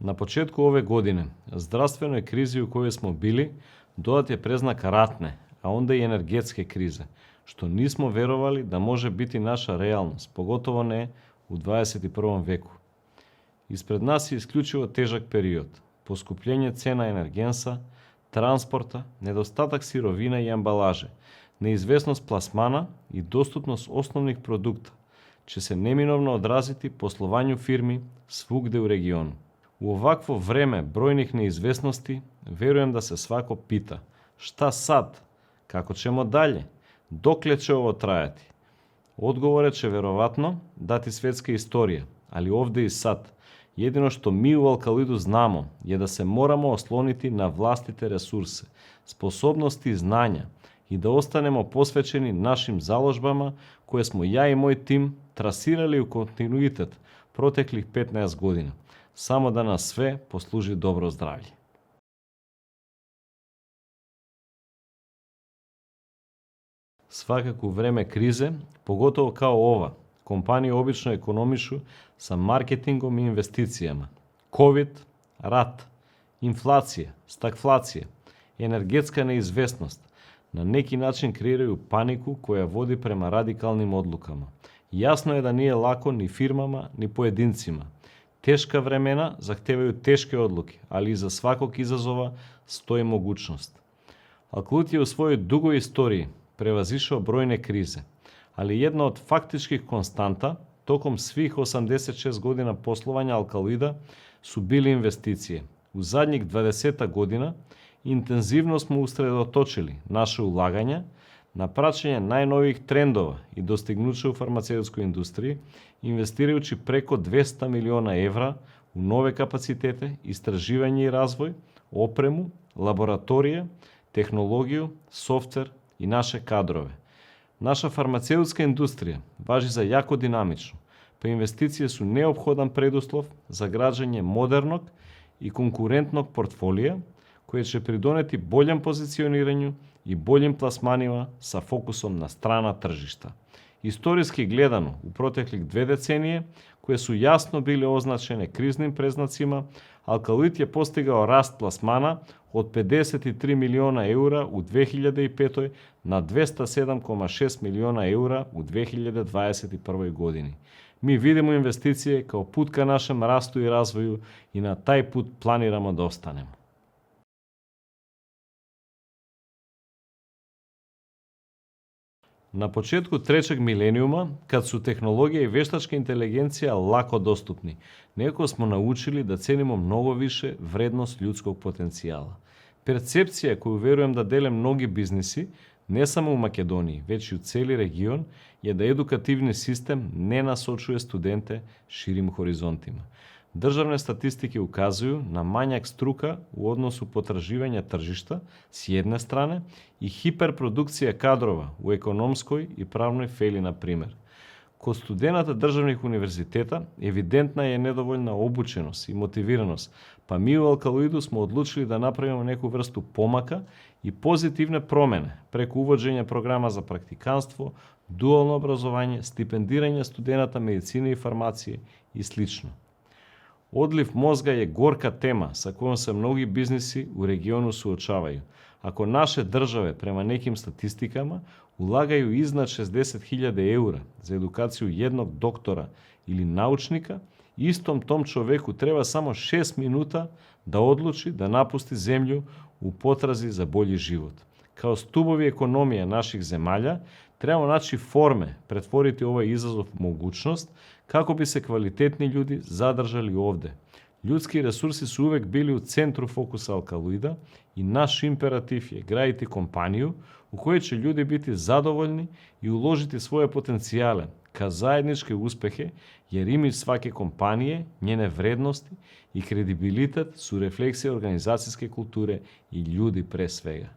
На почетку ове године, здравственој кризи у кој смо били, додат ја презнак ратне, а онда и енергетске кризе, што нисмо верували да може бити наша реалност, поготово не у 21. веку. Испред нас е исклучиво тежак период, поскупљење цена енергенса, транспорта, недостатак сировина и амбалаже, неизвестност пласмана и доступност основних продукта, ќе се неминовно одразити послувању фирми свугде у региону. У овакво време бројних неизвестности, верувам да се свако пита: шта сад? Како ćemo дале? Докле ќе ово трајати? Одговорот ќе веројатно дати светска историја, али овде и сад. Едино што ми у Алкалоиду знамо е да се морамо ослонити на властите ресурси, способности и знања и да останемо посвечени нашим заложбама кои смо ја и мој тим трасирали у континуитет протеклих 15 година, само да нас све послужи добро здравје. Свакако време кризе, поготово као ова, компании обично економишу са маркетингом и инвестицијама. Ковид, рат, инфлација, стагфлација, енергетска неизвестност на неки начин креирају панику која води према радикалним одлукама. Јасно е да не е лако ни фирмама, ни поединцима. Тешка времена захтевају тешки одлуки, али и за сваког изазова стои могучност. Алкалоид у својој дугој историја превазишao бројне кризе, али една од фактичких константа током свих 86 година послување Алкалоида су били инвестиции. У задњих 20 година интензивно смо усредоточили наше улагања на праќање најнових трендова и достигнуча у фармацевтској индустрија, инвестирајучи преко 200 милиона евра у нове капацитете, истраживање и развој, опрему, лабораторија, технологија, софтвер и наше кадрове. Наша фармацевтска индустрија важи за јако динамично, па инвестиции су неопходен предуслов за граѓање модерног и конкурентног портфолија, кој ќе придонети болjem позиционирању и болjem пласманива са фокусом на страна тржишта. Историски гледано, у протеклих 2 децении, кои су јасно били означени кризним презнацима, Алкалоид ја постигao раст пласмана од 53 милиона еура у 2005 на 207,6 милиона еура у 2021 години. Ми видимо инвестиции као пут ка нашем расту и развоју и на тај пут планирамо да останемо. На почетку тречег милениума, кад су технологија и вештачка интелигенција лако доступни, некако смо научили да ценимо многу више вредност људског потенцијала. Перцепција која верувам да деле многи бизниси, не само у Македонија, веќе и у цели регион, е да едукативни систем не насочува студенте ширим хоризонтима. Државне статистики указуju на мањак струка у односу потраживање тржишта с една страна и хиперпродукција кадрова у економској и правној фели, на пример. Кod студената државних универзитета евидентна е недоволна обученост и мотивираност, па ми у Алкалоиду смо одлучили да направиме неку врсту помака и позитивне промене преку увоđење програма за практиканство, дуално образовање, стипендирање студената медицина и фармација и слично. Одлив мозга е горка тема со која се многи бизниси у региону суочавају. Ако наше државе, према неким статистикама, улагају изнад 60.000 еура за едукацiju едног доктора или научника, истом том човеку треба само 6 минута да одлучи да напусти земју у потрази за бољи живот. Као стубови економија наших земаља, треба наći форме претворити овој изазов в могучност, како би се квалитетни људи задржали овде. Људски ресурси су увек били у центру фокуса Алкалоида и наш императив е градити компанију у кој ќе људи бити задоволни и уложити своје потенцијале ка заеднички успехи, jer имидж сваке компаније, njene вредности и кредибилитет су рефлексија организацијске културе и људи пре свега.